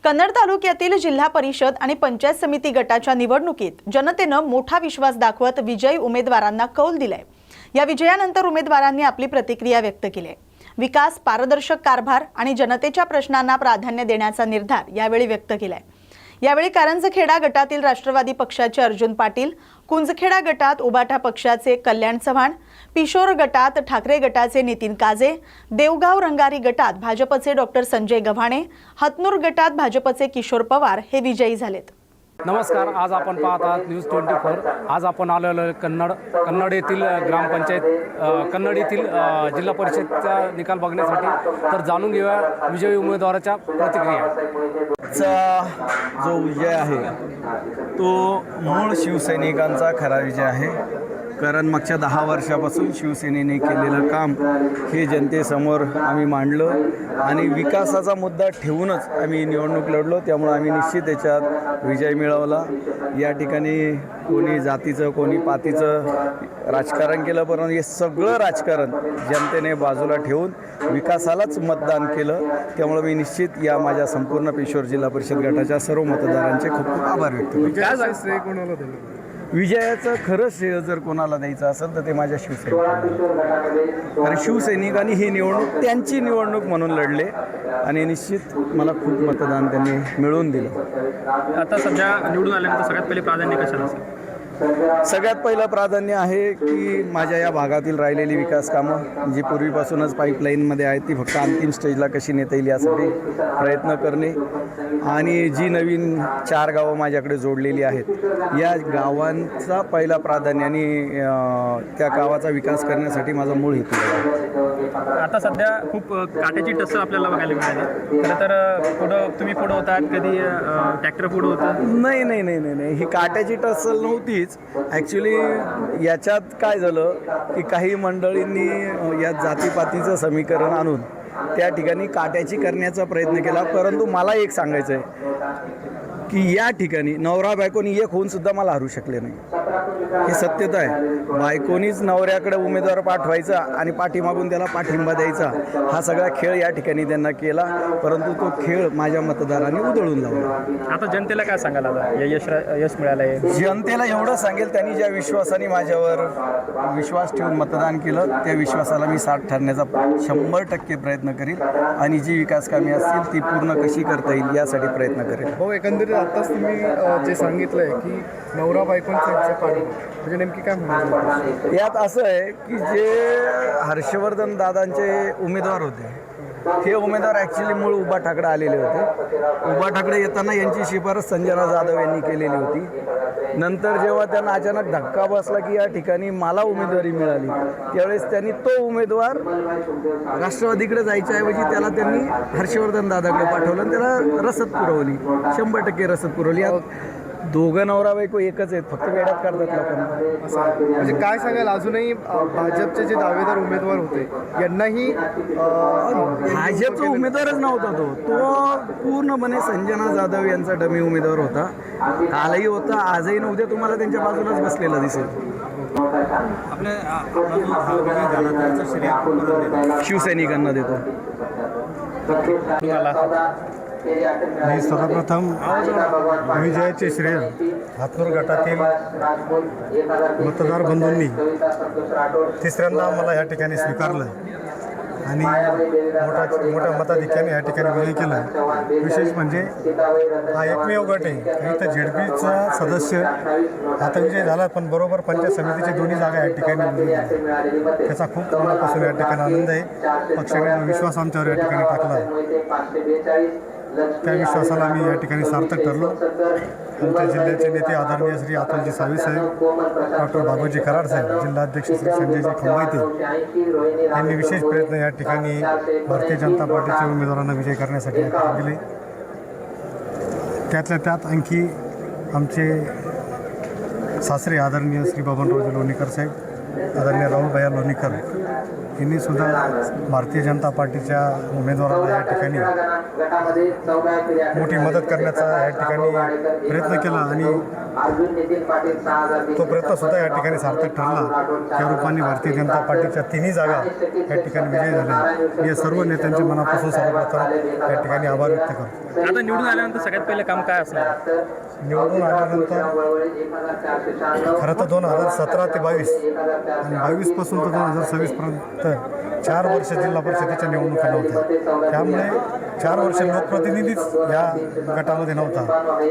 कन्नड तालुक्यातील जिल्हा परिषद आणि पंचायत समिती गटाच्या निवडणुकीत जनतेनं मोठा विश्वास दाखवत विजयी उमेदवारांना कौल दिलाय। या विजयानंतर उमेदवारांनी आपली प्रतिक्रिया व्यक्त केली आहे। विकास, पारदर्शक कारभार आणि जनतेच्या प्रश्नांना प्राधान्य देण्याचा निर्धार यावेळी व्यक्त केलाय। यावेळी कारंजखेडा गटातील राष्ट्रवादी पक्षाचे अर्जुन पाटील, कुंजखेडा गटात उबाटा पक्षाचे कल्याण चव्हाण, पिशोर गटात ठाकरे गटाचे नितीन काजे, देवगाव रंगारी गटात भाजपचे डॉक्टर संजय गव्हाणे, हतनूर गटात भाजपचे किशोर पवार हे विजयी झालेत। नमस्कार, आज आपण पाहत आहात न्यूज 24। आज आपण आलेलो कन्नड येथील ग्रामपंचायत कन्नड येथील जिल्हा परिषदचा निकाल बघण्यासाठी। तर जाणून घेऊया विजयी उमेदवाराच्या प्रतिक्रिया। जो विजय आहे तो मूळ शिवसैनिकांचा खरा विजय आहे, कारण मागच्या 10 वर्षापासून शिवसेनेने केलेलं काम हे जनतेसमोर आम्ही मांडलं आणि विकासाचा मुद्दा ठेवूनच आम्ही निवडणूक लढलो। त्यामुळे आम्ही निश्चित त्याच्यात विजय मिळवला। या ठिकाणी कोणी जातीचं कोणी पातीचं राजकारण केलं, परंतु हे सगळं राजकारण जनतेने बाजूला ठेवून विकासालाच मतदान केलं। त्यामुळे मी निश्चित या माझ्या संपूर्ण पिशोर जिल्हा परिषद गटाच्या सर्व मतदारांचे खूप खूप आभार व्यक्त करतो। विजयाचं खरं श्रेय जर कोणाला द्यायचं असेल तर ते माझ्या शिवसैनिकांना, कारण शिवसैनिकांनी ही निवडणूक त्यांची निवडणूक म्हणून लढले आणि निश्चित मला खूप मतदान त्यांनी मिळवून दिलं। आता सध्या निवडून आल्यानंतर सगळ्यात पहिले प्राधान्य कशाला असेल? सगळ्यात पहिलं प्राधान्य आहे की माझ्या या भागातील राहिलेली विकास कामं जी पूर्वीपासूनच पाईपलाईनमध्ये आहेत ती फक्त अंतिम स्टेजला कशी नेता येईल यासाठी प्रयत्न करणे आणि जी नवीन 4 गावं माझ्याकडे जोडलेली आहेत या गावांचा पहिला प्राधान्य आणि त्या गावाचा विकास करण्यासाठी माझा मूळ हेतू आहे। आता सध्या खूप काट्याची टस्सर आपल्याला बघायला मिळाली। खरं तर तुम्ही पुढं होतात, कधी ट्रॅक्टर पुढं होतं? नाही, ही काट्याची टस्सल नव्हतीच। ॲक्च्युली याच्यात काय झालं की काही मंडळींनी या जातीपातीचं समीकरण आणून त्या ठिकाणी काट्याची करण्याचा प्रयत्न केला, परंतु मला एक सांगायचं आहे की या ठिकाणी नवरा बायकोनी एक होऊन सुद्धा मला हरू शकले नाही। ही सत्यता आहे। बायकोनीच नवऱ्याकडे उमेदवार पाठवायचा आणि पाठीमागून त्याला पाठिंबा द्यायचा, हा सगळा खेळ या ठिकाणी त्यांना केला, परंतु तो खेळ माझ्या मतदारांनी उधळून लावला। आता जनतेला काय सांगायला यश मिळालं आहे? जनतेला एवढं सांगेल, त्यांनी ज्या विश्वासाने माझ्यावर विश्वास ठेवून मतदान केलं त्या विश्वासाला मी साथ ठरण्याचा 100% प्रयत्न करील आणि जी विकास कामे असतील ती पूर्ण कशी करता येईल यासाठी प्रयत्न करेल। हो, एकंदरीत आत्ताच तुम्ही जे सांगितलं आहे की नवरा बायकोंचं पाणी, म्हणजे नेमकी काय म्हणायचं यात असं आहे की जे हर्षवर्धन दादांचे उमेदवार होते हे उमेदवार ॲक्च्युली मूळ उभा ठाकरे आलेले होते। उभा ठाकरे येताना यांची शिफारस संजना जाधव यांनी केलेली होती। नंतर जेव्हा त्यांना अचानक धक्का बसला की या ठिकाणी मला उमेदवारी मिळाली, त्यावेळेस त्यांनी तो उमेदवार राष्ट्रवादीकडे जायच्याऐवजी त्याला त्यांनी हर्षवर्धन दादाकडे पाठवलं आणि त्याला रसद पुरवली, 100% रसद पुरवली। दोघं नवरा बायको एकच आहेत, फक्त वेड्यात काढतात लोकांना। असं म्हणजे काय सांगाल, अजूनही भाजपचे जे दावेदार उमेदवार होते यांनाही भाजपचा उमेदवारच नव्हता तो पूर्णपणे संजना जाधव यांचा डमी उमेदवार होता। कालही होता, आजही नव्हते, तुम्हाला त्यांच्या बाजूलाच बसलेला दिसेल। शिवसैनिकांना देतो। मी सर्वप्रथम विजयाचे श्रेय हातनूर गटातील मतदार बंधूंनी तिसऱ्यांदा मला या ठिकाणी स्वीकारलं आणि मोठ्या मताधिक्याने या ठिकाणी विजय केला। विशेष म्हणजे हा एकमेव गट आहे इथं झेडपीचा सदस्य आता विजय झाला, पण बरोबर पंचायत समितीची दोन्ही जागा या ठिकाणी त्याचा खूप मनापासून या ठिकाणी आनंद आहे। पक्षाने जो विश्वास आमच्यावर या ठिकाणी टाकला त्या विश्वासाला मी या ठिकाणी सार्थक ठरलो। आमच्या जिल्ह्याचे नेते आदरणीय श्री अतुलजी सावी साहेब, डॉक्टर बाबूजी कराड साहेब, जिल्हाध्यक्ष श्री संजयजी खंबाईते यांनी विशेष प्रयत्न या ठिकाणी भारतीय जनता पार्टीच्या उमेदवारांना विजय करण्यासाठी दिले। त्यातल्या त्यात आणखी आमचे सासरे आदरणीय श्री बबनरावजी लोणीकर साहेब, आदरणीय राहुलभैया लोणीकर यांनीसुद्धा भारतीय जनता पार्टीच्या उमेदवारांना या ठिकाणी मोठी मदत करण्याचा या ठिकाणी प्रयत्न केला आणि तो प्रयत्नसुद्धा या ठिकाणी सार्थक ठरला. त्या रूपाने भारतीय जनता पार्टीच्या तिन्ही जागा या ठिकाणी विजयी झाल्या. मी या सर्व नेत्यांच्या मनापासून सर्वप्रथम या ठिकाणी आभार व्यक्त करतो. आता निवडून आल्यानंतर सगळ्यात पहिलं काम काय असणार? निवडून आल्यानंतर खरं तर 2017 ते 22 आणि 22पासून तर 2026पर्यंत 4 वर्ष जिल्हा परिषदेच्या निवडणुका नव्हत्या. त्यामुळे 4 वर्ष लोकप्रतिनिधीच या गटामध्ये नव्हता.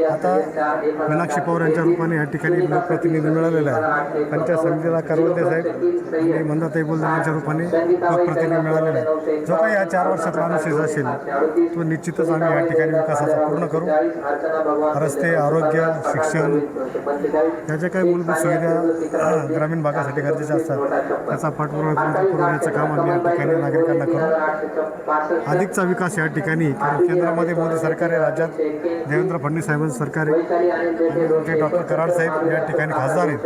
आता मीनाक्षी पवार यांच्या रूपाने या ठिकाणी लोकप्रतिनिधी मिळालेला आहे. पंचायत समितीला करवंदे साहेब आणि मंदाताई बोलदार यांच्या रूपाने लोकप्रतिनिधी मिळालेला आहे. जो काही या 4 वर्षातला अनुशेष असेल तो निश्चितच आम्ही या ठिकाणी विकासाचा पूर्ण करू. रस्ते, आरोग्य, शिक्षण या ज्या काही मूलभूत सुविधा ग्रामीण भागासाठी गरजेच्या असतात त्याचा पाठपुरावा पुरवण्याचं काम आम्ही या ठिकाणी नागरिकांना करू. अधिकचा विकास या ठिकाणी, कारण केंद्रामध्ये मोदी सरकार आहे, राज्यात देवेंद्र फडणवीस साहेबांचं सरकार आहे आणि डॉक्टर कराड साहेब या ठिकाणी खासदार आहेत.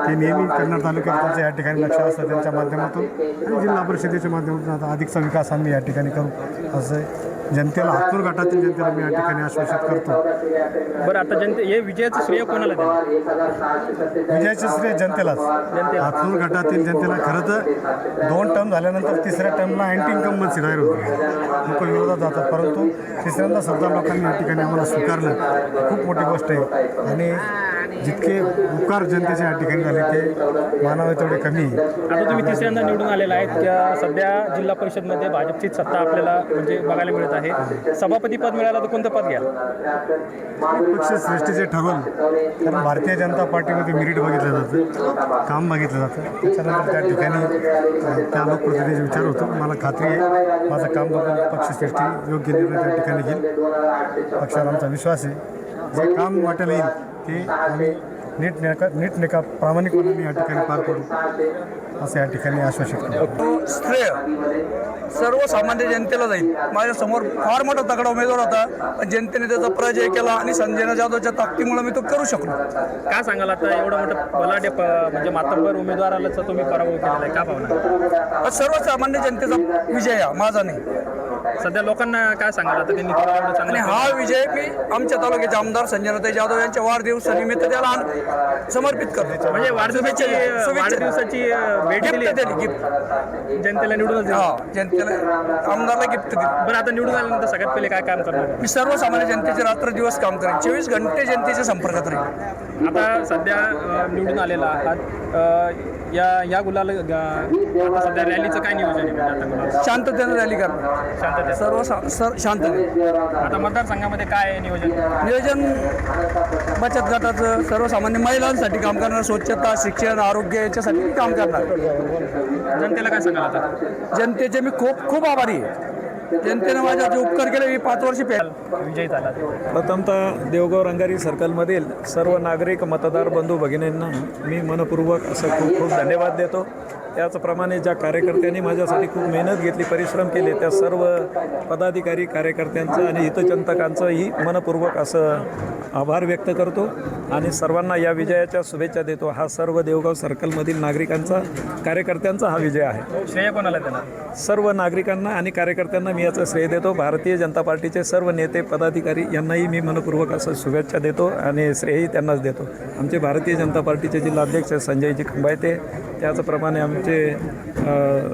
ते नेहमी कन्नड तालुक्यात त्यांचं या ठिकाणी लक्ष असतं. त्यांच्या माध्यमातून आणि जिल्हा परिषदेच्या माध्यमातून आता अधिकचा विकास आम्ही या ठिकाणी करू असं जनतेला, हातूर गटातील जनतेला मी या ठिकाणी आश्वासित करतो. बरं, आता हे विजयाचं श्रेय कोणाला द्याल? विजयाचे श्रेय जनतेलाच, हातूर गटातील जनतेला. खरं तर 2 टर्म झाल्यानंतर तिसऱ्या टर्मला अँटी इन्कम्बन्सी जाहीर होती, लोक विरोधात जातात, परंतु तिसऱ्यांदा सरदार लोकांनी या ठिकाणी आम्हाला स्वीकारलं. खूप मोठी गोष्ट आहे आणि जितके उपकार जनतेच्या या ठिकाणी झाले ते मानावे तेवढे कमी. आता तुम्ही तिसऱ्यांदा निवडून आलेला आहेत. सध्या जिल्हा परिषदमध्ये भाजपचीच सत्ता आपल्याला म्हणजे बघायला मिळत आहे. सभापती पद मिळालं तर कोणतं पद घ्या? पक्ष श्रेष्ठीचे ठरवलं, कारण भारतीय जनता पार्टीमध्ये मेरिट बघितलं जातं, काम बघितलं जातं. त्याच्यानंतर त्या ठिकाणी त्या लोकप्रतिनिधीचा विचार होतो. मला खात्री आहे माझं काम बघून पक्षश्रेष्ठी योग्य निर्णय त्या ठिकाणी घेईल. पक्षाला आमचा विश्वास आहे. जे काम वाटायला येईल ते आम्ही नीटनेका प्रामाणिकपणाने या ठिकाणी पार पडू असं या ठिकाणी आश्वासित करतो. तो श्रेय सर्वसामान्य जनतेला जाईल. माझ्यासमोर फार मोठा तगडा उमेदवार होता, पण जनतेने त्याचा पराजय केला आणि संजय जाधवच्या ताकदीमुळे मी तो करू शकलो. काय सांगाल आता एवढं मोठं बलाढ्य म्हणजे मातब्बर उमेदवाराला तुम्ही पराभव केलेला आहे, का भावना? सर्वसामान्य जनतेचा विजय हा माझा नाही. सध्या लोकांना काय सांगाल आता त्यांनी एवढं आणि चांगलं हा विजय मी आमच्या तालुक्याचे आमदार संजय जाधव यांच्या वाढदिवसानिमित्त त्याला समर्पित करतो. म्हणजे वाढदिवसाची भेट दिली गिफ्ट जनतेला निवडून. हा, जनतेला आमदारला गिफ्ट दिली. बरं, आता निवडून आल्यानंतर सगळ्यात पहिले काय काम करणार? मी सर्वसामान्य जनतेचे रात्र दिवस काम करेन. 24 घंटे जनतेच्या संपर्कात राहील. आता सध्या निवडून आलेला आहात. या गुलाल आता सध्या रॅलीचं काय नियोजन आहे? म्हणजे आता गुलाल शांततेने रॅली करणार, शांततेत. शांततेने. आता मतदारसंघामध्ये काय आहे नियोजन बचत गटाचं, सर्वसामान्य महिलांसाठी काम करणार, स्वच्छता, शिक्षण, आरोग्य याच्यासाठी काम करणार. जनतेला काय सांगाल आता? जनतेचे मी खूप खूप आभारी आहे. जनतेने माझ्या जे उपकार केले मी 5 वर्ष विजयी झाला. प्रथमतः देवगाव रंगारी सर्कलमधील सर्व नागरिक मतदार बंधू भगिनींना मी मनपूर्वक असं खूप खूप धन्यवाद देतो. त्याचप्रमाणे ज्या कार्यकर्त्यांनी माझ्यासाठी खूप मेहनत घेतली, परिश्रम केले, त्या सर्व पदाधिकारी कार्यकर्त्यांचं आणि हितचिंतकांचंही मनपूर्वक असं आभार व्यक्त करतो आणि सर्वांना या विजयाच्या शुभेच्छा देतो. हा सर्व देवगाव सर्कलमधील नागरिकांचा, कार्यकर्त्यांचा हा विजय आहे. श्रेय कोणाला देणार? सर्व नागरिकांना आणि कार्यकर्त्यांना मी याचं श्रेय देतो. भारतीय जनता पार्टीचे सर्व नेते, पदाधिकारी यांनाही मी मनपूर्वक असं शुभेच्छा देतो आणि श्रेयही त्यांनाच देतो. आमचे भारतीय जनता पार्टीचे जिल्हाध्यक्ष संजयजी खंबायते, त्याचप्रमाणे आमचे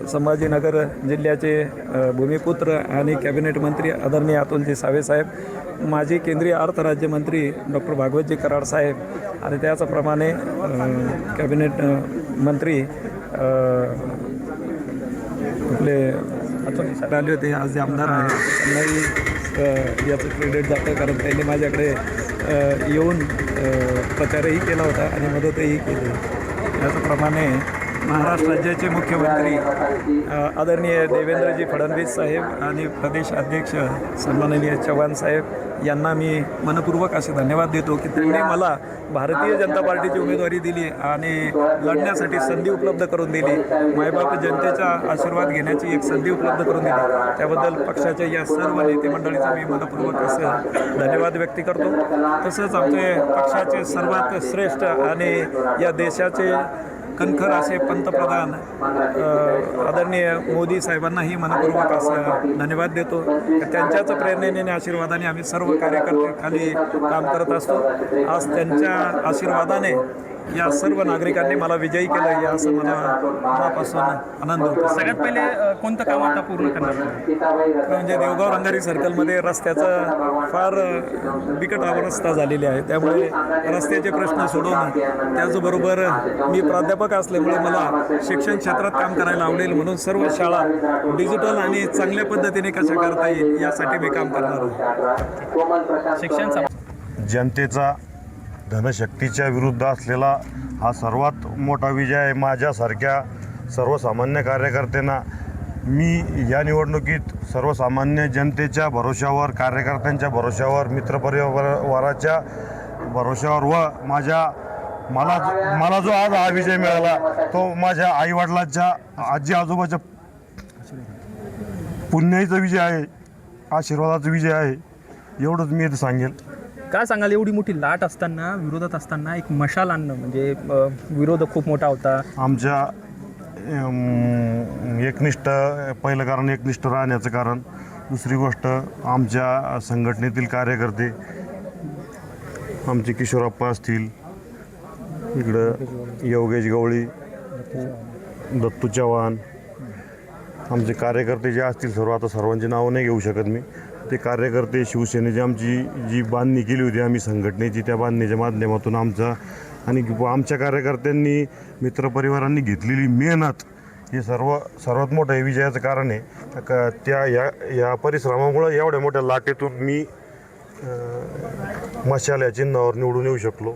संभाजीनगर जिल्ह्याचे भूमिपुत्र आणि कॅबिनेट मंत्री आदरणीय अतुलजी सावेसाहेब, माजी केंद्रीय अर्थ राज्यमंत्री डॉक्टर भागवतजी कराड साहेब आणि त्याचप्रमाणे कॅबिनेट मंत्री आपले आले होते, आज जे आमदार आहेत त्यांनाही याचं क्रेडिट जातं, कारण त्यांनी माझ्याकडे येऊन प्रचारही केला होता आणि मदतही केली. त्याचप्रमाणे महाराष्ट्र राज्याचे मुख्यमंत्री आदरणीय देवेंद्रजी फडणवीस साहेब आणि प्रदेश अध्यक्ष सन्माननीय चव्हाण साहेब यांना मी मनपूर्वक असे धन्यवाद देतो की त्यांनी मला भारतीय जनता पार्टीची उमेदवारी दिली आणि लढण्यासाठी संधी उपलब्ध करून दिली. मायबाप जनतेचा आशीर्वाद घेण्याची एक संधी उपलब्ध करून दिली. त्याबद्दल पक्षाच्या या सर्व नेते मंडळीचा मी मनपूर्वक असं धन्यवाद व्यक्त करतो. तसंच आमचे पक्षाचे सर्वात श्रेष्ठ आणि या देशाचे कणखर असे पंतप्रधान आदरणीय मोदी साहेबांनाही मनपूर्वक असं धन्यवाद देतो. त्यांच्याच प्रेरणेने आणि आशीर्वादाने आम्ही सर्व कार्यकर्ते खाली काम करत असतो. आज त्यांच्या आशीर्वादाने या सर्व नागरिकांनी मला विजयी केलं या असं मला मनापासून आनंद होतो. सगळ्यात पहिले कोणतं काम आता पूर्ण करणार तुम्ही? म्हणजे देवगाव रंगारी सर्कलमध्ये रस्त्याचं फार बिकट अवस्था झालेली आहे. त्यामुळे रस्त्याचे प्रश्न सोडवणं, त्याचबरोबर मी प्राध्यापक असल्यामुळे मला शिक्षण क्षेत्रात काम करायला आवडेल म्हणून सर्व शाळा डिजिटल आणि चांगल्या पद्धतीने कशा करता येईल यासाठी मी काम करणार आहे. शिक्षण जनतेचा धनशक्तीच्या विरुद्ध असलेला हा सर्वात मोठा विजय आहे. माझ्यासारख्या सर्वसामान्य कार्यकर्त्यांना मी या निवडणुकीत सर्वसामान्य जनतेच्या भरोश्यावर, कार्यकर्त्यांच्या भरोश्यावर, मित्रपरिवाराच्या भरोश्यावर व मला जो आज हा विजय मिळाला तो माझ्या आईवडिलांच्या, आजी आजोबाच्या पुण्याचा विजय आहे, आशीर्वादाचा विजय आहे. एवढंच मी इथं सांगेल. काय सांगाल, एवढी मोठी लाट असताना, विरोधात असताना एक मशाल आणणं म्हणजे विरोध खूप मोठा होता. आमच्या एकनिष्ठ, पहिलं कारण एकनिष्ठ राहण्याचं कारण, दुसरी गोष्ट आमच्या संघटनेतील कार्यकर्ते, आमचे किशोरप्पा असतील, इकडं योगेश गवळी, दत्तू चव्हाण, आमचे कार्यकर्ते जे असतील सर्व, आता सर्वांची नावं नाही घेऊ शकत मी. ते कार्यकर्ते शिवसेनेची आमची जी बांधणी केली होती आम्ही संघटनेची, त्या बांधणीच्या माध्यमातून आमच्या कार्यकर्त्यांनी, मित्रपरिवारांनी घेतलेली मेहनत हे सर्वात मोठं हे विजयाचं कारण आहे. त्या या परिश्रमामुळं एवढ्या मोठ्या लाटेतून मी मशाल या चिन्हावर निवडून येऊ शकलो.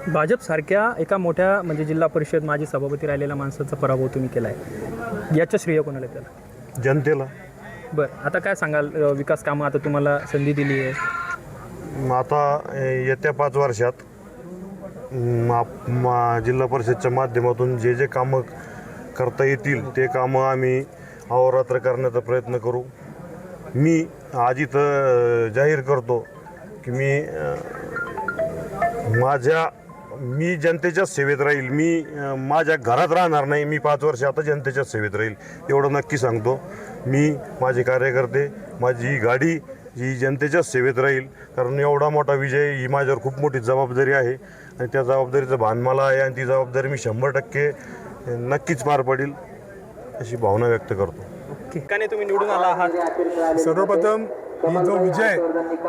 भाजपसारख्या एका मोठ्या म्हणजे जिल्हा परिषद माजी सभापती राहिलेल्या माणसाचा पराभव तुम्ही केला आहे, याचं श्रेय कोणाला त्याला? जनतेला. बरं, आता काय सांगाल, विकास कामं आता तुम्हाला संधी दिली आहे, आता येत्या 5 वर्षात जिल्हा परिषदच्या माध्यमातून जे जे कामं करता येतील ते कामं आम्ही अहोरात्र करण्याचा प्रयत्न करू. मी आज इथं जाहीर करतो की मी जनतेच्या सेवेत राहील. मी माझ्या घरात राहणार नाही. मी 5 वर्ष आता जनतेच्या सेवेत राहील एवढं नक्की सांगतो. मी, माझे कार्यकर्ते, माझी गाडी ही जनतेच्या सेवेत राहील. कारण एवढा मोठा विजय ही माझ्यावर खूप मोठी जबाबदारी आहे आणि त्या जबाबदारीचं भान मला आहे आणि ती जबाबदारी मी 100% नक्कीच पार पडेल अशी भावना व्यक्त करतो. ठिकाणी तुम्ही निवडून आला आहात. सर्वप्रथम ही जो विजय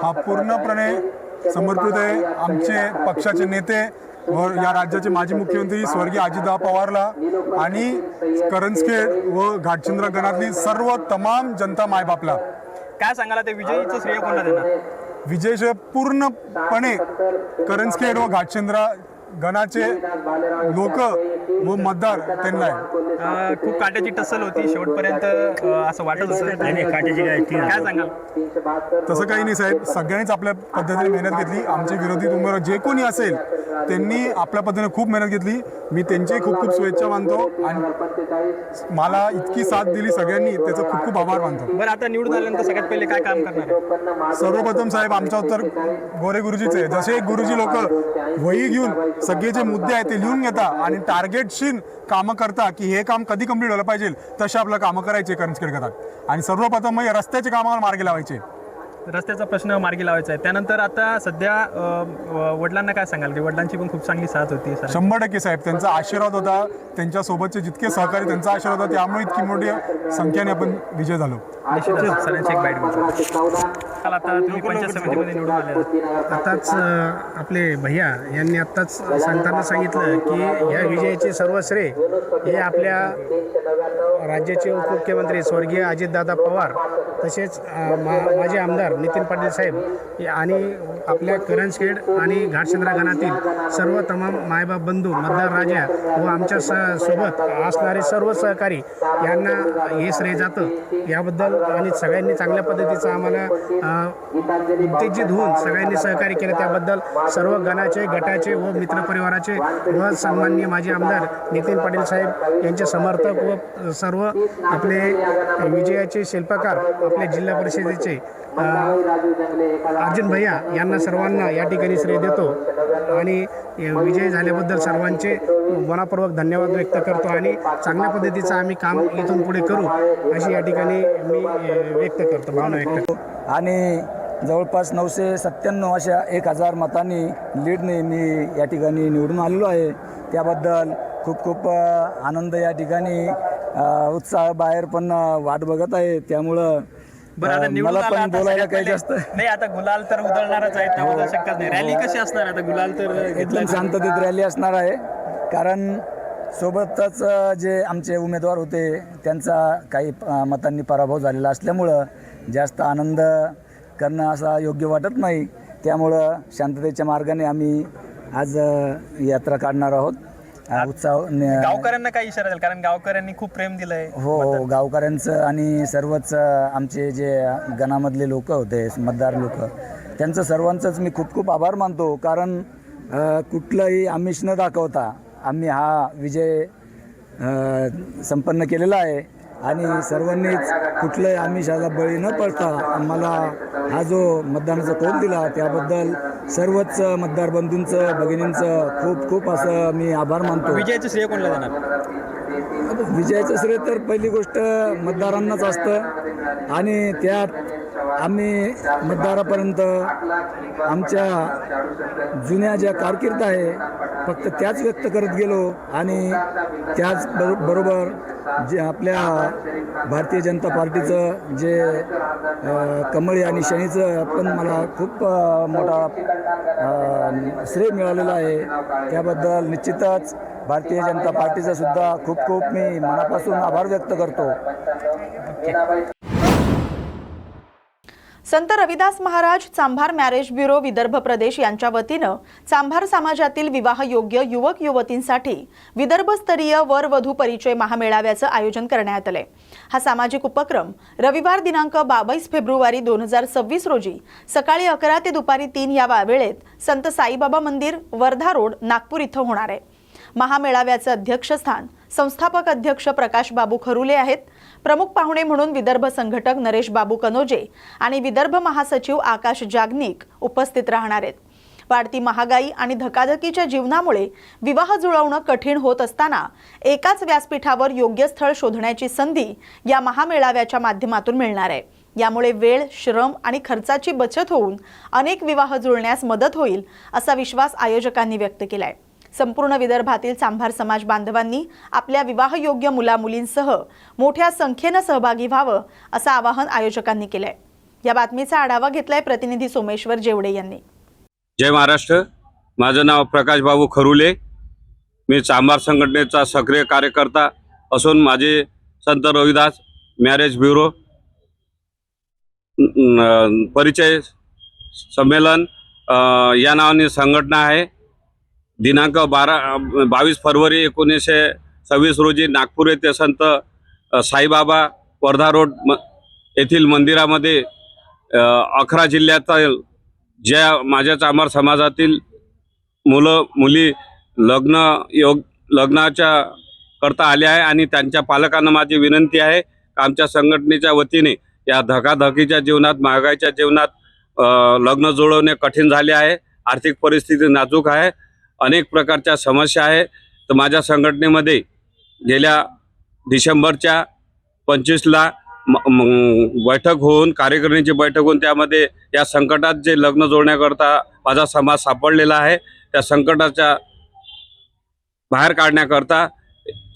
हा पूर्णपणे समर्पित आहे आमचे पक्षाचे नेते व या राज्याचे माजी मुख्यमंत्री स्वर्गीय अजितदादा पवारला आणि करंजखेड व घाटशिंद्रा गणातली सर्व तमाम जनता मायबापला. काय सांगाल, ते विजयीचं श्रेय कोणाला देणार? विजयश्रेय पूर्णपणे करंजखेड व घाटशिंद्रा गणाचे लोक व मतदार त्यांना आहे. खूप काट्याची टसल होती शेवटपर्यंत असं वाटत होतं. काय सांगाल? तसं काही नाही साहेब, सगळ्यांनीच आपल्या पद्धतीने मेहनत घेतली. आमचे विरोधी उमेदवार जे कोणी असेल त्यांनी आपल्या पद्धतीने खूप मेहनत घेतली. मी त्यांची खूप खूप शुभेच्छा मानतो आणि मला इतकी साथ दिली सगळ्यांनी त्याचं खूप खूप आभार मानतो. बरं, आता निवडून आल्यानंतर सगळ्यात पहिले काय काम करणार आहे? सर्वप्रथम साहेब आमचा उत्तर गोरे गुरुजीच आहे. जसे गुरुजी लोक वही घेऊन सगळे जे मुद्दे आहेत ते लिहून घेतात आणि टार्गेटशीर कामं करता की हे काम कधी कंप्लीट व्हायला पाहिजे तसे आपलं कामं करायचे करंजखेड गटात. आणि सर्वप्रथम मग रस्त्याचे कामावर मार्गी लावायचे. रस्त्याचा प्रश्न मार्गी लावायचा आहे. त्यानंतर आता सध्या वडिलांना काय सांगाल? की वडिलांची पण खूप चांगली साथ होती. 100% साहेब, त्यांचा आशीर्वाद होता. त्यांच्यासोबतचे जितके सहकारी त्यांचा आशीर्वाद होता त्यामुळे इतकी मोठी संख्येने आपण विजय झालो. निश्चितच सरांची एक बाईट घेतली. आता तुम्ही पंचायत समितीमध्ये निवडून आले. आताच आपले भैया यांनी आत्ताच सांगताना सांगितलं की या विजयाचे सर्व श्रेय हे आपल्या राज्याचे उपमुख्यमंत्री स्वर्गीय अजितदादा पवार तसेच माजी आमदार नितीन पाटील साहेब आणि आपल्या करंजखेड आणि घाटशिंद्रा गणातील सर्व तमाम मायबाप बंधू, मतदार राजा व आमच्या सोबत असणारे सर्व सहकारी यांना हे श्रेय जातं. याबद्दल आणि सगळ्यांनी चांगल्या पद्धतीचं आम्हाला उत्तेजित होऊन सगळ्यांनी सहकार्य केलं त्याबद्दल सर्व गणाचे, गटाचे व मित्रपरिवाराचे व सन्माननीय माजी आमदार नितीन पाटील साहेब यांचे समर्थक व सर्व सर्व आपले विजयाचे शिल्पकार आपल्या जिल्हा परिषदेचे अर्जुन भैया यांना सर्वांना या ठिकाणी श्रेय देतो आणि विजय झाल्याबद्दल सर्वांचे मनापूर्वक धन्यवाद व्यक्त करतो आणि चांगल्या पद्धतीचं आम्ही काम इथून पुढे करू अशी या ठिकाणी मी व्यक्त करतो, भावना व्यक्त करतो. आणि जवळपास 997 अशा 1000 मतांनी लीडने मी या ठिकाणी निवडून आलेलो आहे. त्याबद्दल खूप खूप आनंद या ठिकाणी उत्साह बाहेर पण वाट बघत आहे. त्यामुळं बरं, आता निवडून मला आला पण आता बोलायला सगळ्यात काही पहिले- जास्त नाही, आता गुलाल तर उधळणारच आहे, त्याबद्दल शंकाच नाही. रॅली कशी असणार आता? गुलाल तर एकदम घेतला. शांततेत रॅली असणार आहे, कारण सोबतच जे आमचे उमेदवार होते त्यांचा काही मतांनी पराभव झालेला असल्यामुळं जास्त आनंद करणं असा योग्य वाटत नाही. त्यामुळं शांततेच्या मार्गाने आम्ही आज यात्रा काढणार आहोत. उत्साह गावकऱ्यांना काय इशारा द्याल? कारण गावकऱ्यांनी खूप प्रेम दिलंय. हो, गावकऱ्यांचं आणि सर्वच आमचे जे गणामधले लोक होते, मतदार लोक, त्यांचं सर्वांचंच मी खूप खूप आभार मानतो. कारण कुठलंही आमिष न दाखवता आम्ही हा विजय संपन्न केलेला आहे आणि सर्वांनीच कुठल्याही आमिषाला बळी न पडता आम्हाला हा जो मतदानाचा कौल दिला त्याबद्दल सर्वच मतदार बंधूंचं, भगिनींचं खूप खूप असं मी आभार मानतो. विजयाचं श्रेय कोणाला देणार? विजयाचं श्रेय तर पहिली गोष्ट मतदारांनाच असतं आणि त्यात आम्ही मतदारापर्यंत आमच्या जुन्या ज्या कारकीर्द आहे फक्त त्याच व्यक्त करत गेलो आणि त्याच बरोबर जे आपल्या भारतीय जनता पार्टीचं जे कमळी आणि शनीचं पण मला खूप मोठा श्रेय मिळालेलं आहे. त्याबद्दल निश्चितच भारतीय जनता पार्टीचा सुद्धा खूप खूप मी मनापासून आभार व्यक्त करतो. संत रविदास महाराज चांभार मॅरेज ब्युरो विदर्भ प्रदेश यांच्या वतीनं चांभार समाजातील विवाहयोग्य युवक युवतींसाठी विदर्भस्तरीय वर वधू परिचय महामेळाव्याचं आयोजन करण्यात आलंय. हा सामाजिक उपक्रम रविवार दिनांक 22 फेब्रुवारी 2026 रोजी सकाळी 11 ते दुपारी 3 या वेळेत संत साईबाबा मंदिर, वर्धा रोड, नागपूर इथं होणार आहे. महामेळाव्याचं अध्यक्षस्थान संस्थापक अध्यक्ष प्रकाश बाबू खरुले आहेत. प्रमुख पाहुणे म्हणून विदर्भ संघटक नरेश बाबू कनोजे आणि विदर्भ महासचिव आकाश जागनिक उपस्थित राहणार आहेत. वाढती महागाई आणि धकाधकीच्या जीवनामुळे विवाह जुळवणं कठीण होत असताना एकाच व्यासपीठावर योग्य स्थळ शोधण्याची संधी या महामेळाव्याच्या माध्यमातून मिळणार आहे. यामुळे वेळ, श्रम आणि खर्चाची बचत होऊन अनेक विवाह जुळण्यास मदत होईल असा विश्वास आयोजकांनी व्यक्त केलाय. संपूर्ण विदर्भातील चांभार समाज बांधवांनी आपल्या विवाहयोग्य मुलामुलींसह मोठ्या संख्येने सहभागी व्हावं असं आवाहन आयोजकांनी केलंय. या बातमीचा आढावा घेतलाय प्रतिनिधी सोमेश्वर जेवडे यांनी. जय महाराष्ट्र. माझं नाव प्रकाश बाबू खरुले. मी चांभार संघटनेचा सक्रिय कार्यकर्ता असून माझे संत रविदास मॅरेज ब्युरो परिचय संमेलन या नावाने संघटना आहे. दिनांक 22 फरवरी 1926 रोजी नागपूर येथे संत साईबाबा वर्धा रोड येथील मंदिरामध्ये 11 जिल्ह्यातील ज्या माझ्या चांभार समाजातील मुलं मुली लग्नाच्या करता आले आहे आणि त्यांच्या पालकांना माझी विनंती आहे की आमच्या संघटनेच्या वतीने या धकाधकीच्या जीवनात, महागाईच्या जीवनात लग्न जुळवणे कठीण झाले आहे. आर्थिक परिस्थिती नाजूक आहे, अनेक प्रकारच्या समस्या आहे. तर माझ्या संघटनेमध्ये गेल्या डिसेंबरच्या 25ला बैठक होऊन, कार्यकारिणीची बैठक होऊन त्यामध्ये या संकटात जे लग्न जोडण्याकरता माझा समाज सापडलेला आहे त्या संकटाच्या बाहेर काढण्याकरता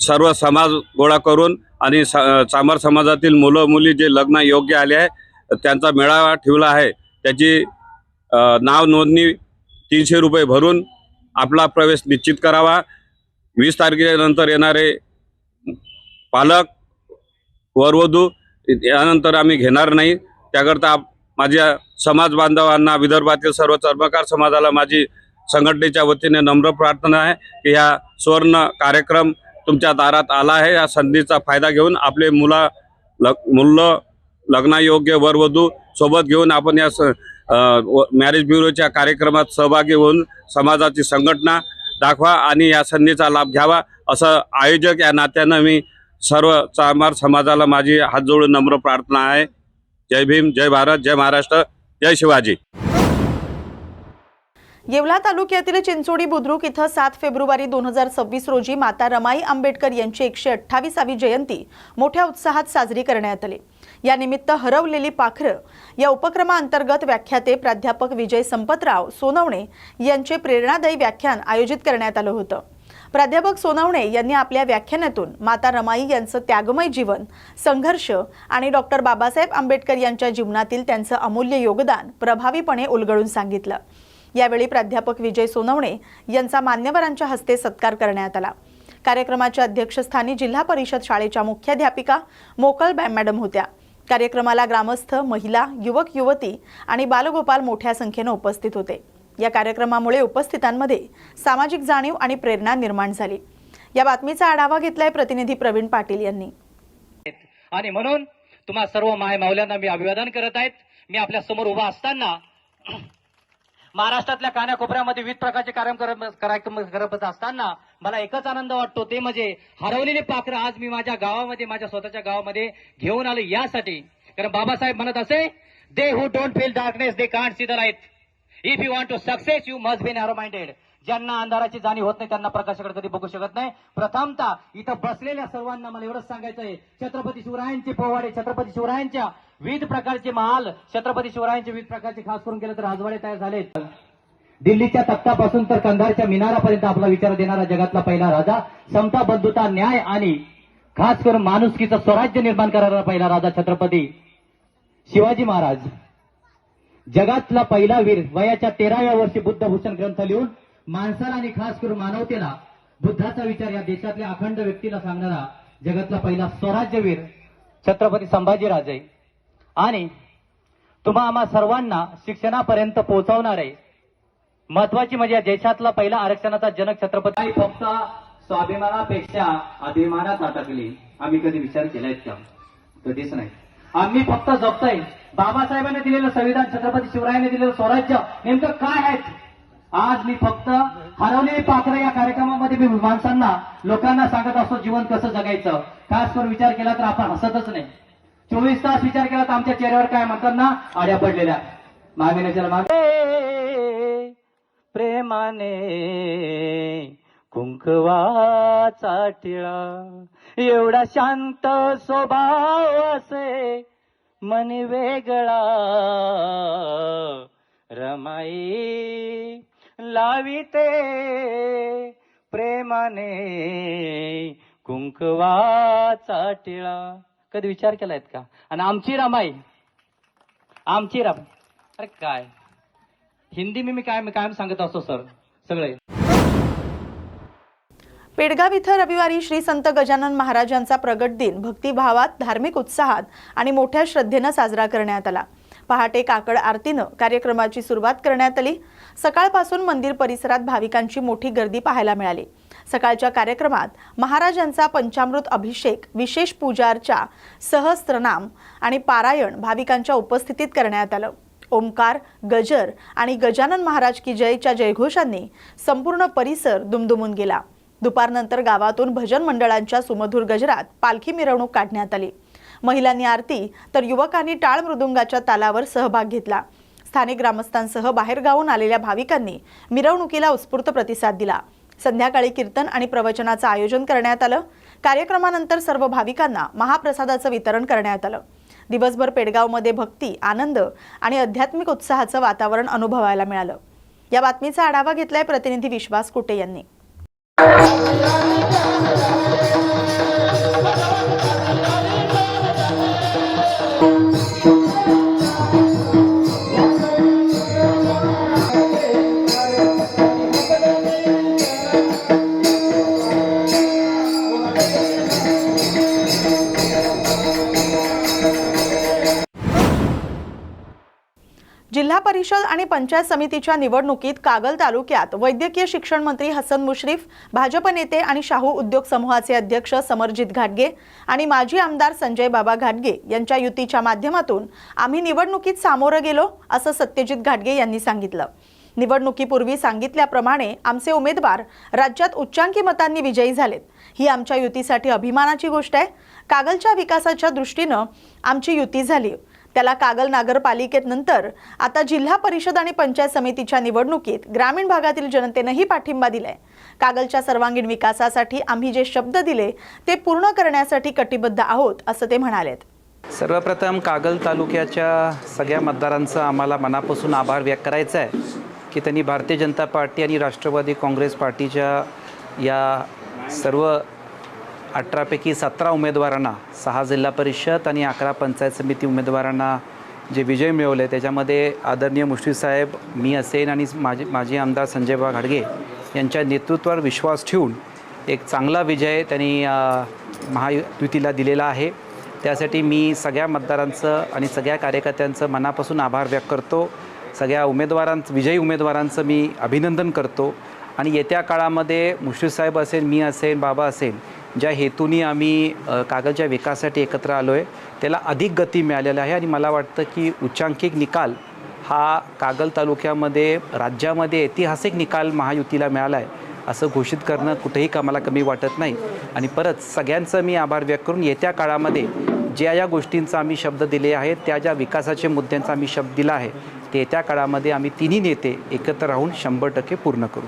सर्व समाज गोळा करून आणि चांभार समाजातील मुलं मुली जे लग्न योग्य आले आहे त्यांचा मेळावा ठेवला आहे. त्याची नाव नोंदणी 300 रुपये भरून आपला प्रवेश निश्चित करावा. 20 तारखेनंतर येणारे पालक वरवधू यानंतर आम्ही घेणार नाही. त्याकरता माझ्या समाज बांधवांना, विदर्भातील सर्व चर्मकार समाजाला माझी संघटनेच्या वतीने नम्र प्रार्थना आहे की या सुवर्ण कार्यक्रम तुमच्या दारात आला आहे. या संधीचा फायदा घेऊन आपले मुलं लग्नायोग्य वरवधू सोबत घेऊन आपण या मॅरेज ब्युरोच्या कार्यक्रमात सहभागी होऊन समाजाची संघटना दाखवा आणि या संधीचा लाभ घ्यावा असं आयोजक या नात्यानं मी सर्व चामार समाजाला माझी हात जोडून नम्र प्रार्थना आहे. जय भीम, जय भारत, जय महाराष्ट्र, जय शिवाजी. येवला तालुक्यातील चिंचोडी बुद्रुक इथं 7 फेब्रुवारी 2026 रोजी माता रमाई आंबेडकर यांची 128वी जयंती मोठ्या उत्साहात साजरी करण्यात आली. या निमित्त हरवलेली पाखरं या उपक्रमाअंतर्गत व्याख्याते प्राध्यापक विजय संपतराव सोनवणे यांचे प्रेरणादायी व्याख्यान आयोजित करण्यात आलं होतं. प्राध्यापक सोनवणे यांनी आपल्या व्याख्यानातून माता रमाई यांचं त्यागमय जीवन, संघर्ष आणि डॉक्टर बाबासाहेब आंबेडकर यांच्या जीवनातील त्यांचं अमूल्य योगदान प्रभावीपणे उलगडून सांगितलं. यावेळी प्राध्यापक विजय सोनवणे यांचा मान्यवरांच्या हस्ते सत्कार करण्यात आला. कार्यक्रमाच्या अध्यक्षस्थानी जिल्हा परिषद शाळेच्या मुख्याध्यापिका मोकल मॅडम होत्या. कार्यक्रमाला ग्रामस्थ, महिला, युवक युवती आणि बालगोपाल मोठ्या संख्येने उपस्थित होते. या कार्यक्रमामुळे उपस्थितांमध्ये सामाजिक जाणीव आणि प्रेरणा निर्माण झाली. या बातमीचा आढावा घेतलाय प्रतिनिधी प्रवीण पाटील यांनी. आणि म्हणून तुम्हा सर्व माय माऊल्यांना मी अभिवादन करत आहेत. मी आपल्या समोर उभा असताना महाराष्ट्रातल्या कानाकोपऱ्यामध्ये विविध प्रकारचे कार्यक्रम करत असताना मला एकच आनंद वाटतो, ते म्हणजे हरवलेले पाखरं आज मी माझ्या गावामध्ये, माझ्या स्वतःच्या गावामध्ये घेऊन आलो. यासाठी कारण बाबासाहेब म्हणत असे, they who don't feel darkness they can't see the light. If you want to success you must be narrow minded. ज्यांना अंधाराची जाणीव होत नाही त्यांना प्रकाशाकडे कधी बघू शकत नाही. प्रथमतः इथं बसलेल्या सर्वांना मला एवढंच सांगायचं आहे, छत्रपती शिवरायांचे पोवाडे, छत्रपती शिवरायांच्या विविध प्रकारचे महाल, छत्रपती शिवरायांचे विविध प्रकारचे खास करून केलं तर राजवाडे तयार झालेत. दिल्लीच्या तख्तापासून तर कंधारच्या मिनारापर्यंत आपला विचार देणारा जगातला पहिला राजा, समता, बंधुता, न्याय आणि खास करून माणुसकीचं स्वराज्य निर्माण करणारा पहिला राजा छत्रपती शिवाजी महाराज. जगातला पहिला वीर, वयाच्या 13व्या वर्षी बुद्धभूषण ग्रंथ लिहून माणसाला आणि खास करून मानवतेला बुद्धाचा विचार या देशातल्या अखंड व्यक्तीला सांगणारा जगातला पहिला स्वराज्यवीर छत्रपती संभाजीराजे. आणि तुम्हा आम्हा सर्वांना शिक्षणापर्यंत पोहोचवणारे महत्वाची म्हणजे या देशातला पहिला आरक्षणाचा जनक छत्रपती. फक्त स्वाभिमानापेक्षा अभिमानात अटकली. आम्ही कधी विचार केलाय का? कधीच नाही. आम्ही फक्त जपतोय बाबासाहेबांनी दिलेलं संविधान, छत्रपती शिवरायांनी दिलेलं स्वराज्य नेमकं काय आहे. आज मी फक्त हरवलेली पाखरं या कार्यक्रमामध्ये मी माणसांना, लोकांना सांगत असतो जीवन कसं जगायचं. खास करून विचार केला तर आपण हसतच नाही. 24 तास विचार केला तर आमच्या चेहऱ्यावर काय म्हणतात ना, आड्या पडलेल्या. प्रेमाने कुंकवाचा टिळा, एवढा शांत स्वभाव असे मन वेगळा, रमाई लाविते प्रेमाने कुंकवाचा टिळा. कधी विचार केलायत का? आणि आमची रमाई, आमची रमाई. अरे काय हिंदी मी कायम सांगत असतो सर सगळे. पेडगाव इथं रविवारी श्री संत गजानन महाराजांचा प्रगट दिन भक्तिभावात, धार्मिक उत्साहात आणि मोठ्या श्रद्धेनं साजरा करण्यात आला. पहाटे काकड आरतीनं कार्यक्रमाची सुरुवात करण्यात आली. सकाळपासून मंदिर परिसरात भाविकांची मोठी गर्दी पाहायला मिळाली. सकाळच्या कार्यक्रमात महाराजांचा पंचामृत अभिषेक, विशेष पूजार्चा, सहस्त्रनाम आणि पारायण भाविकांच्या उपस्थितीत करण्यात आलं. ओमकार, गजर आणि गजानन महाराज की जयच्या जयघोषांनी संपूर्ण परिसर दुमदुमून गेला. दुपारनंतर गावातून भजन मंडळांच्या सुमधुर गजरात पालखी मिरवणूक काढण्यात आली. महिलांनी आरती तर युवकांनी टाळ मृदुंगाच्या तालावर सहभाग घेतला. स्थानिक ग्रामस्थांसह बाहेरगावून आलेल्या भाविकांनी मिरवणुकीला उत्स्फूर्त प्रतिसाद दिला. संध्याकाळी कीर्तन आणि प्रवचनाचं आयोजन करण्यात आलं. कार्यक्रमानंतर सर्व भाविकांना महाप्रसादाचं वितरण करण्यात आलं. दिवसभर पेडगावमध्ये भक्ती, आनंद आणि आध्यात्मिक उत्साहाचं वातावरण अनुभवायला मिळालं. या बातमीचा आढावा घेतलाय प्रतिनिधी विश्वास कुटे यांनी. जिल्हा परिषद आणि पंचायत समितीच्या निवडणुकीत कागल तालुक्यात वैद्यकीय शिक्षण मंत्री हसन मुश्रीफ, भाजप नेते आणि शाहू उद्योग समूहाचे अध्यक्ष समरजित घाटगे आणि माजी आमदार संजय बाबा घाटगे यांच्या युतीच्या माध्यमातून आम्ही निवडणुकीत सामोरं गेलो असं सत्यजित घाटगे यांनी सांगितलं. निवडणुकीपूर्वी सांगितल्याप्रमाणे आमचे उमेदवार राज्यात उच्चांकी मतांनी विजयी झालेत। ही आमच्या युतीसाठी अभिमानाची गोष्ट आहे। कागलच्या विकासाच्या दृष्टीनं आमची युती झाली। त्याला कागल नगरपालिकेत नंतर आता जिल्हा परिषद आणि पंचायत समितीच्या निवडणुकीत ग्रामीण भागातील जनतेनेही पाठिंबा दिलाय। कागलच्या सर्वांगीण विकासासाठी आम्ही जे शब्द दिले ते पूर्ण करण्यासाठी कटिबद्ध आहोत, असं ते म्हणालेत। सर्वप्रथम कागल तालुक्याच्या सगळ्या मतदारांचा आम्हाला मनापासून आभार व्यक्त करायचा आहे की त्यांनी भारतीय जनता पार्टी आणि राष्ट्रवादी काँग्रेस पार्टीच्या या सर्व 18पैकी 17 उमेदवारांना, 6 जिल्हा परिषद आणि 11 पंचायत समिती उमेदवारांना जे विजय मिळवले त्याच्यामध्ये आदरणीय मुश्रीफ साहेब, मी असेन आणि माजी आमदार संजयबा घाडगे यांच्या नेतृत्वावर विश्वास ठेवून एक चांगला विजय त्यांनी महायुतीला दिलेला आहे। त्यासाठी मी सगळ्या मतदारांचं आणि सगळ्या कार्यकर्त्यांचं मनापासून आभार व्यक्त करतो। सगळ्या विजयी उमेदवारांचं मी अभिनंदन करतो आणि येत्या काळामध्ये मुश्रीफ साहेब असेल, मी असेल, बाबा असेल, ज्या हेतूने आम्ही कागलच्या विकासासाठी एकत्र आलो आहे त्याला अधिक गती मिळालेली आहे आणि मला वाटतं की उच्चांकित निकाल हा कागल तालुक्यामध्ये राज्यामध्ये ऐतिहासिक निकाल महायुतीला मिळाला आहे असं घोषित करणं कुठेही आम्हाला कमी वाटत नाही। आणि परत सगळ्यांचं मी आभार व्यक्त करून येत्या काळामध्ये ज्या गोष्टींचा आम्ही शब्द दिले आहेत, ज्या विकासाच्या मुद्द्यांचा आम्ही शब्द दिला आहे ते येत्या काळामध्ये आम्ही तिन्ही नेते एकत्र राहून 100% पूर्ण करू।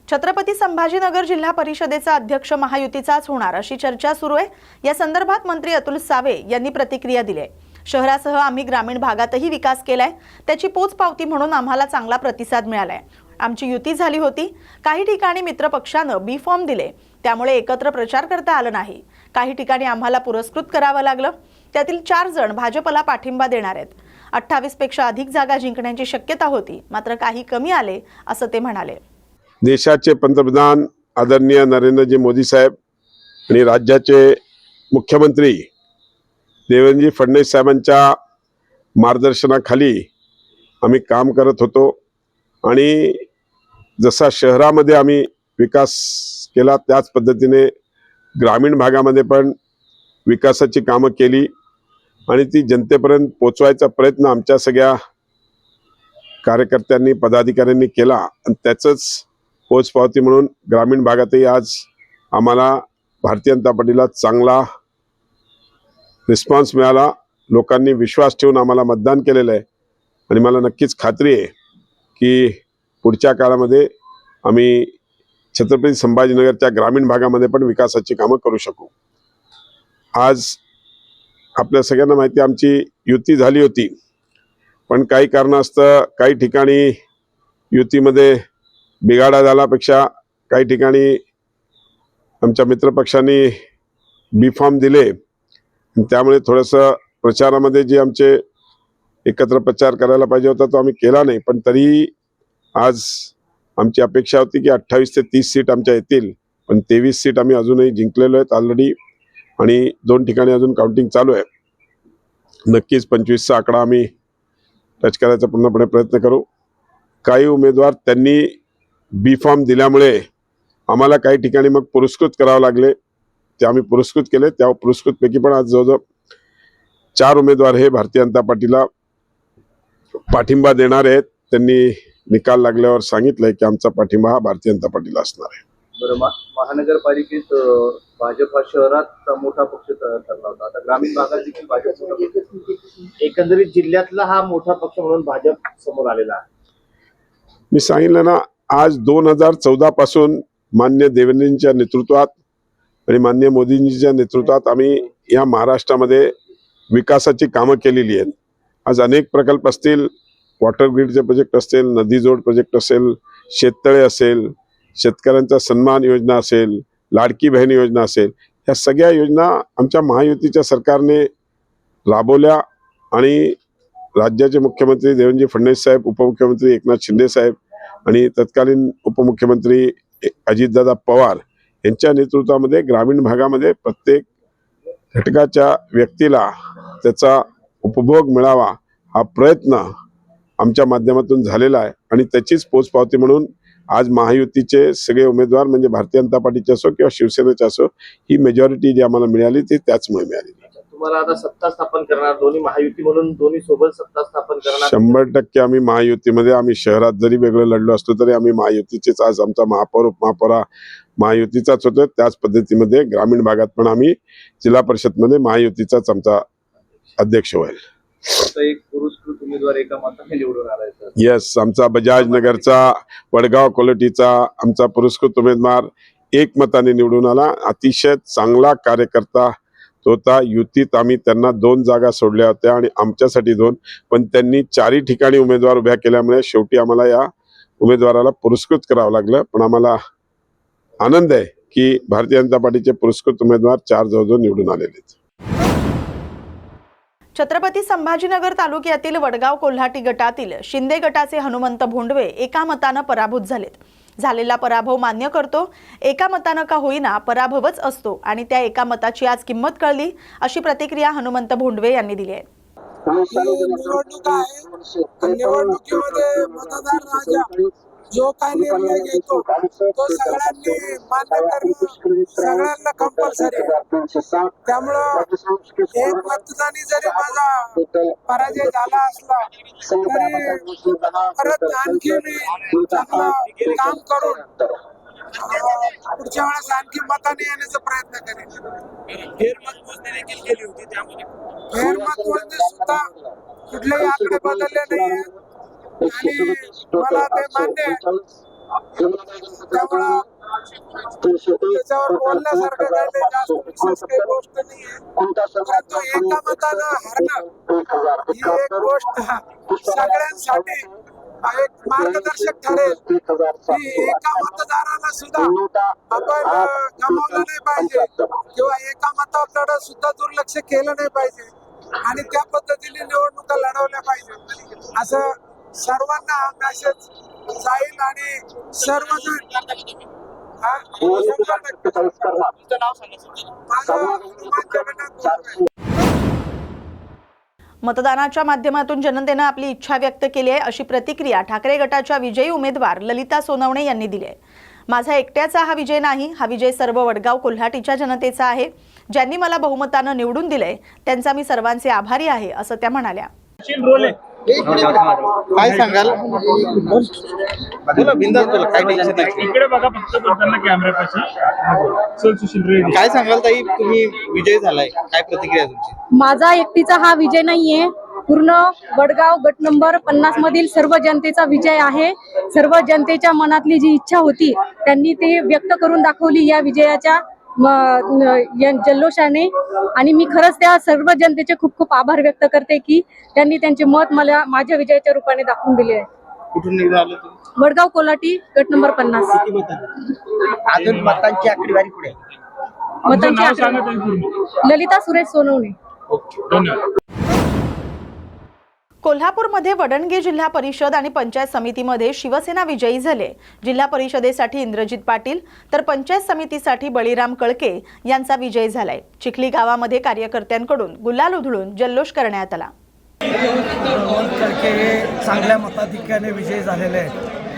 छत्रपती संभाजीनगर जिल्हा परिषदेचा अध्यक्ष महायुतीचाच होणार अशी चर्चा सुरू आहे। या संदर्भात मंत्री अतुल सावे यांनी प्रतिक्रिया दिली आहे। शहरासह आम्ही ग्रामीण भागातही विकास केलाय, त्याची पोचपावती म्हणून आम्हाला चांगला प्रतिसाद मिळालाय। आमची युती झाली होती, काही ठिकाणी मित्रपक्षानं बी फॉर्म दिले, त्यामुळे एकत्र प्रचार करता आलं नाही। काही ठिकाणी आम्हाला पुरस्कृत करावं लागलं, त्यातील 4 जण भाजपला पाठिंबा देणार आहेत। 28 पेक्षा अधिक जागा जिंकण्याची शक्यता होती, मात्र काही कमी आले, असं ते म्हणाले। देशाचे पंतप्रधान आदरणीय नरेंद्रजी मोदी साहेब आणि राज्याचे मुख्यमंत्री देवेंद्रजी फडणवीस साहेबांच्या मार्गदर्शनाखाली आम्ही काम करत होतो आणि जसा शहरामध्ये आम्ही विकास केला त्याच पद्धतीने ग्रामीण भागामध्ये पण विकासाची कामं केली आणि ती जनतेपर्यंत पोचवायचा प्रयत्न आमच्या सगळ्या कार्यकर्त्यांनी, पदाधिकाऱ्यांनी केला आणि त्याचंच पोचपावती म्हणून ग्रामीण भागातही आज आम्हाला भारतीय जनता पार्टीला चांगला रिस्पॉन्स मिळाला। लोकांनी विश्वास ठेवून आम्हाला मतदान केलेलं आहे आणि मला नक्कीच खात्री आहे की पुढच्या काळामध्ये आम्ही छत्रपती संभाजीनगरच्या ग्रामीण भागामध्ये पण विकासाची कामं करू शकू। आज आपल्या सगळ्यांना माहिती आमची युती झाली होती, पण काही कारणास्तव काही ठिकाणी युतीमध्ये बिघाडा झाल्यापेक्षा काही ठिकाणी आमच्या मित्रपक्षांनी बी फॉर्म दिले, त्यामुळे थोडंसं प्रचारामध्ये जे आमचे एकत्र प्रचार करायला पाहिजे होता तो आम्ही केला नाही। पण तरीही आज आमची अपेक्षा होती की 28 ते 30 सीट आमच्या येतील, पण 23 सीट आम्ही अजूनही जिंकलेलो आहेत ऑलरेडी आणि 2 ठिकाणी अजून काउंटिंग चालू आहे। नक्कीच 25चा आकडा आम्ही टच करायचा पूर्णपणे प्रयत्न करू। काही उमेदवार त्यांनी बी फॉर्म दिल्यामुळे आम्हाला काही ठिकाणी मग पुरस्कृत करावं लागले, ते आम्ही पुरस्कृत केले। त्या पुरस्कृतपैकी पण आज जवळजवळ 4 उमेदवार हे भारतीय जनता पार्टीला पाठिंबा देणार आहेत। त्यांनी निकाल लागल्यावर सांगितलंय की आमचा पाठिंबा हा भारतीय जनता पार्टीला असणार आहे। बरं, महानगरपालिकेत भाजप हा शहरात मोठा पक्ष ठरला होता, आता ग्रामीण भागात देखील भाजप मोठा पक्ष, एकंदरीत जिल्ह्यातला हा मोठा पक्ष म्हणून भाजप समोर आलेला आहे। मी सांगितलं ना, आज 2014 पासून मान्य देवेंद्रजींच्या नेतृत्वात आणि मान्य मोदींजीच्या नेतृत्वात आम्ही या महाराष्ट्रामध्ये विकासाची कामं केलेली आहेत। आज अनेक प्रकल्प असतील, वॉटर ग्रीडचे प्रोजेक्ट असतील, नदी जोड प्रोजेक्ट असेल, शेततळे असेल, शेतकऱ्यांचा सन्मान योजना असेल, लाडकी बहीण योजना असेल, या सगळ्या योजना आमच्या महायुतीच्या सरकारने राबवल्या आणि राज्याचे मुख्यमंत्री देवेंद्रजी फडणवीस साहेब, उपमुख्यमंत्री एकनाथ शिंदे साहेब आणि तत्कालीन उपमुख्यमंत्री अजितदादा पवार यांच्या नेतृत्वामध्ये ग्रामीण भागामध्ये प्रत्येक घटकाच्या व्यक्तीला त्याचा उपभोग मिळावा हा प्रयत्न आमच्या माध्यमातून झालेला आहे आणि त्याचीच पोचपावती म्हणून आज महायुतीचे सगळे उमेदवार म्हणजे भारतीय जनता पार्टीचे असो किंवा शिवसेनेचे असो, ही मेजॉरिटी जी आम्हाला मिळाली ती त्याचमुळे मिळाली। तुम्हाला आता सत्ता स्थापन करणार, दोन्ही महायुती म्हणून दोन्ही सोबत सत्ता स्थापन करणार? 100% आम्ही महायुतीमध्ये, आम्ही शहरात जरी वेगळं लढलो असलो तरी आम्ही महायुतीचेच. आज आमचा महापौर उपमहापौर महायुतीचाच होतो. त्याच पद्धतीमध्ये ग्रामीण भागात पण आम्ही जिल्हा परिषदमध्ये महायुतीचाच आमचा अध्यक्ष होईल. आता एक पुरस्कृत उमेदवार एका मताने निवडून आलाय सर. येस, आमचा बजाज नगरचा वडगाव कोलटीचा आमचा पुरस्कृत उमेदवार एकमताने निवडून आला. अतिशय चांगला कार्यकर्ता तो होता. युतीत आम्ही त्यांना 2 जागा सोडल्या होत्या आणि आमच्यासाठी 2, पण त्यांनी 4 ठिकाणी उमेदवार उभ्या केल्यामुळे शेवटी आम्हाला या उमेदवाराला पुरस्कृत करावं लागलं. पण आम्हाला आनंद आहे की भारतीय जनता पार्टीचे पुरस्कृत उमेदवार 4 जवळजवळ निवडून आलेले आहेत. छत्रपती संभाजीनगर तालुक्यातील वडगाव कोल्हाटी गटातील शिंदे गटाचे हनुमंत भोंडवे एका मतानं पराभूत झालेत. झालेला पराभव मान्य करतो. एका मतानं का होईना पराभवच असतो आणि त्या एका मताची आज किंमत कळली, अशी प्रतिक्रिया हनुमंत भोंडवे यांनी दिली आहे. निवडणूक आहे, निवडणुकीमध्ये मतदार राजा जो काय निर्णय घेतो तो सगळ्यांनी मान्य करणं सगळ्यांना कंपल्सरी आहे. त्यामुळं एक मतदानी जरी माझा पराजय झाला असला तरी परत आणखी मी चांगलं काम करून पुढच्या वेळेस आणखी मताने येण्याचा प्रयत्न करेन. फेरमत मोजणी सुद्धा कुठलेही आकडे बदलले नाही आणि मला ते मान्य आहे. त्यामुळं त्याच्यावर बोलण्यासारखं काही जास्त विशेष काही गोष्ट नाहीये. परंतु एका मतानं हरणं ही एक गोष्ट सगळ्यांसाठी एक मार्गदर्शक ठरेल की एका मतदाराला सुद्धा आपण गमावलं नाही पाहिजे किंवा एका मताकडे सुद्धा दुर्लक्ष केलं नाही पाहिजे आणि त्या पद्धतीने निवडणुका लढवल्या पाहिजे असं सर्वांना मेसेज जाईल आणि सर्वजण मतदानाच्या माध्यमातून जनतेनं आपली इच्छा व्यक्त केली आहे, अशी प्रतिक्रिया ठाकरे गटाच्या विजयी उमेदवार ललिता सोनवणे यांनी दिली आहे. माझा एकट्याचा हा विजय नाही, हा विजय सर्व वडगाव कोल्हाटीच्या जनतेचा आहे. ज्यांनी मला बहुमतानं निवडून दिलंय त्यांचा मी सर्वांचे आभारी आहे, असं त्या म्हणाल्या. काय सांगाल? बोला बिंदास बोला, काय टेन्शन नाही. इकडे बघा फक्त बोलताना कॅमेऱ्यापाशी. काय सांगाल ताई, तुम्ही विजय झालाय, काय प्रतिक्रिया तुमची? माझा एकटीचा हा विजय नाहीये, पूर्ण वडगाव गट नंबर 50 मधील सर्व जनतेचा विजय आहे. सर्व जनतेच्या मनातली जी इच्छा होती त्यांनी ती व्यक्त करून दाखवली या विजयाच्या जल्लोषाने आणि मी खरंच त्या सर्व जनतेचे खूप खूप आभार व्यक्त करते की त्यांनी त्यांचे मत मला माझ्या विजयाच्या रूपाने दाखवून दिले आहे. कुठून निवडून आले तुम्ही? वडगाव कोल्हाटी गट नंबर 50. अजून मतांची आकडेवारी पुढे. मतांची आकडेवारी ललिता सुरेश सोनवणे. कोल्हापूरमध्ये वडणगे जिल्हा परिषद आणि पंचायत समितीमध्ये शिवसेना विजयी झाले. जिल्हा परिषदेसाठी इंद्रजित पाटील तर पंचायत समितीसाठी बळीराम कळके यांचा विजय झालाय. चिखली गावामध्ये कार्यकर्त्यांकडून गुलाल उधळून जल्लोष करण्यात आला. कळके हे चांगल्या मताधिक्याने विजयी झालेले आहेत.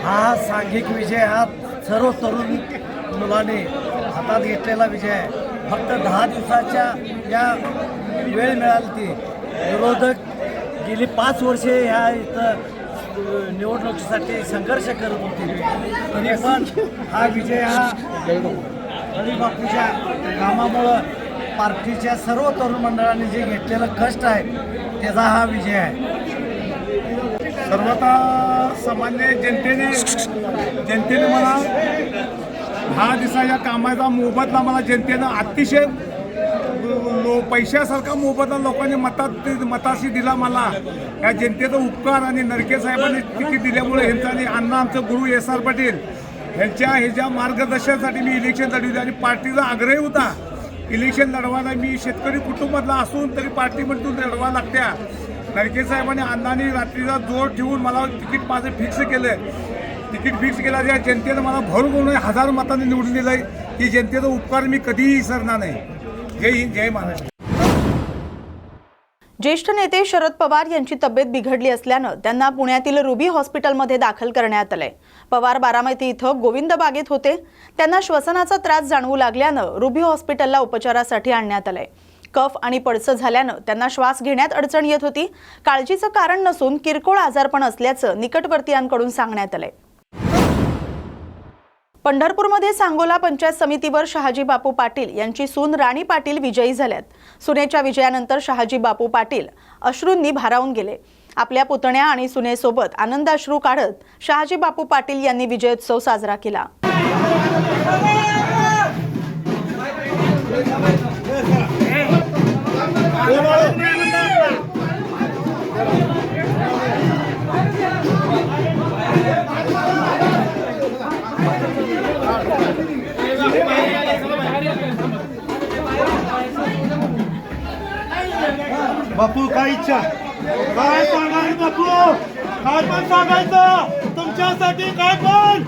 हा सांघिक विजय हा सर्व तरुण मुलांनी हातात घेतलेला विजय आहे. फक्त 10 दिवसाच्या या वेळ मिळाली ती विरोधक गेली 5 वर्षे ह्या इथं निवडणुकीसाठी संघर्ष करत होते. तरी पण हा विजय हा हरिबापूच्या कामामुळं पार्टीच्या सर्व तरुण मंडळांनी जे घेतलेलं कष्ट आहे त्याचा हा विजय आहे. सर्वसामान्य जनतेने मला 10 दिवसाच्या कामाचा मोबदला मला जनतेनं अतिशय पैशासारखा मोबदला लोकांनी मताशी दिला. मला या जनतेचा उपकार आणि नरके साहेबांनी तिकीट दिल्यामुळे ह्यांचा आणि अण्णा आमचं गुरु SR पाटील ह्याच्या मार्गदर्शनासाठी मी इलेक्शन लढवले आणि पार्टीचा आग्रह होता इलेक्शन लढवायला. मी शेतकरी कुटुंबातला असून तरी पार्टी म्हणून लढवा लागत्या. नरके साहेबांनी अण्णांनी रात्रीचा जोर ठेवून मला तिकीट माझं फिक्स केलं. तिकीट फिक्स केला त्या जनतेनं मला भरून 1000 मतांनी निवडून दिलं आहे. की जनतेचा उपकार मी कधीही विसरणार नाही. जय हिंद, जय महाराष्ट्र. ज्येष्ठ नेते शरद पवार यांची तब्येत बिघडली असल्यानं त्यांना पुण्यातील रुबी हॉस्पिटलमध्ये दाखल करण्यात आलंय. पवार बारामती इथं गोविंद बागेत होते. त्यांना श्वसनाचा त्रास जाणवू लागल्यानं रुबी हॉस्पिटलला उपचारासाठी आणण्यात आलंय. कफ आणि पडसं झाल्यानं त्यांना श्वास घेण्यात अडचण येत होती. काळजीचं कारण नसून किरकोळ आजारपण असल्याचं निकटवर्तीयांकडून सांगण्यात आलंय. पंढरपूरमध्ये सांगोला पंचायत समितीवर शहाजी बापू पाटील यांची सून राणी पाटील विजयी झाल्यात. सुनेच्या विजयानंतर शहाजी बापू पाटील अश्रूंनी भारावून गेले. आपल्या पुतण्या आणि सुनेसोबत आनंदाश्रू काढत शहाजी बापू पाटील यांनी विजयोत्सव साजरा केला. बापू काय इच्छा काय सांगायचं बापू काय पण सांगायचं तुमच्यासाठी काय पण.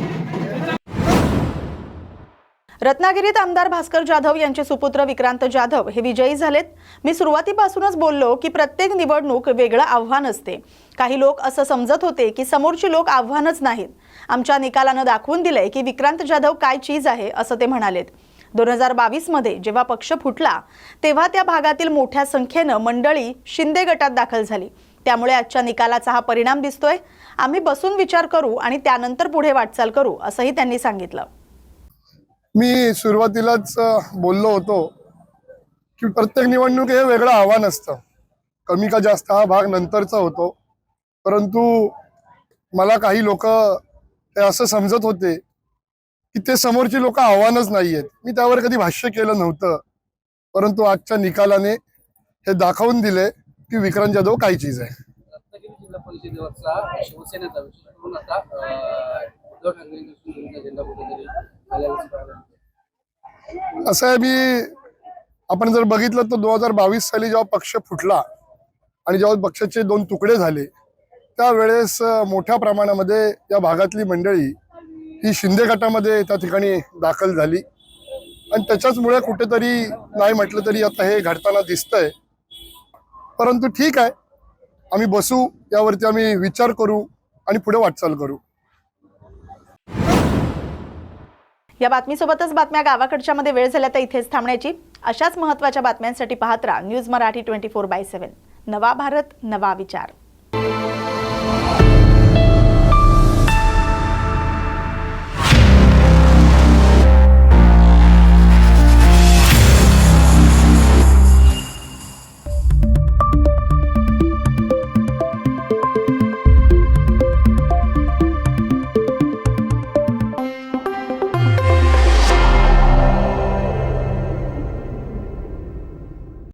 रत्नागिरीत आमदार भास्कर जाधव यांचे सुपुत्र विक्रांत जाधव हे विजयी झालेत. मी सुरुवातीपासूनच बोललो की प्रत्येक निवडणूक वेगळं आव्हान असते. काही लोक असं समजत होते की समोरची लोक आव्हानच नाहीत. आमच्या निकालानं दाखवून दिलंय की विक्रांत जाधव काय चीज आहे असं ते म्हणालेत. 2022 मध्ये जेव्हा पक्ष फुटला तेव्हा त्या भागातील मोठ्या संख्येनं मंडळी शिंदे गटात दाखल झाली. त्यामुळे आजच्या निकालाचा हा परिणाम दिसतोय. आम्ही बसून विचार करू आणि त्यानंतर पुढे वाटचाल करू असंही त्यांनी सांगितलं. मी सुरुवातीलाच बोललो होतो की प्रत्येक निवडणूक हे वेगळं आव्हान असतं. कमी का जास्त हा भाग नंतरचा होतो. परंतु मला काही लोक असं समजत होते की ते समोरची लोक आव्हानच नाही आहेत. मी त्यावर कधी भाष्य केलं नव्हतं. परंतु आजच्या निकालाने हे दाखवून दिले की विक्रांत जाधव काय चीज आहे. रत्नागिरी जिल्हा परिषदेवरचा शिवसेनेचा विषय म्हणून आता उद्धव ठाकरे झेंडा कुठेतरी असं आहे. आपण जर बघितलं तर 2022 साली जेव्हा पक्ष फुटला आणि जेव्हा पक्षाचे 2 तुकडे झाले त्यावेळेस मोठ्या प्रमाणामध्ये या भागातली मंडळी ही शिंदे गटामध्ये त्या ठिकाणी दाखल झाली आणि त्याच्याचमुळे कुठेतरी नाही म्हटलं तरी आता हे घडताना दिसतंय. परंतु ठीक आहे, आम्ही बसू, यावरती आम्ही विचार करू आणि पुढे वाटचाल करू. या बातमीसोबतच बातम्या गावाकडच्या मध्ये वेळ झाल्या तर इथेच थांबण्याची. अशाच महत्त्वाच्या बातम्यांसाठी पाहत राहा न्यूज मराठी 24/7. नवा भारत नवा विचार.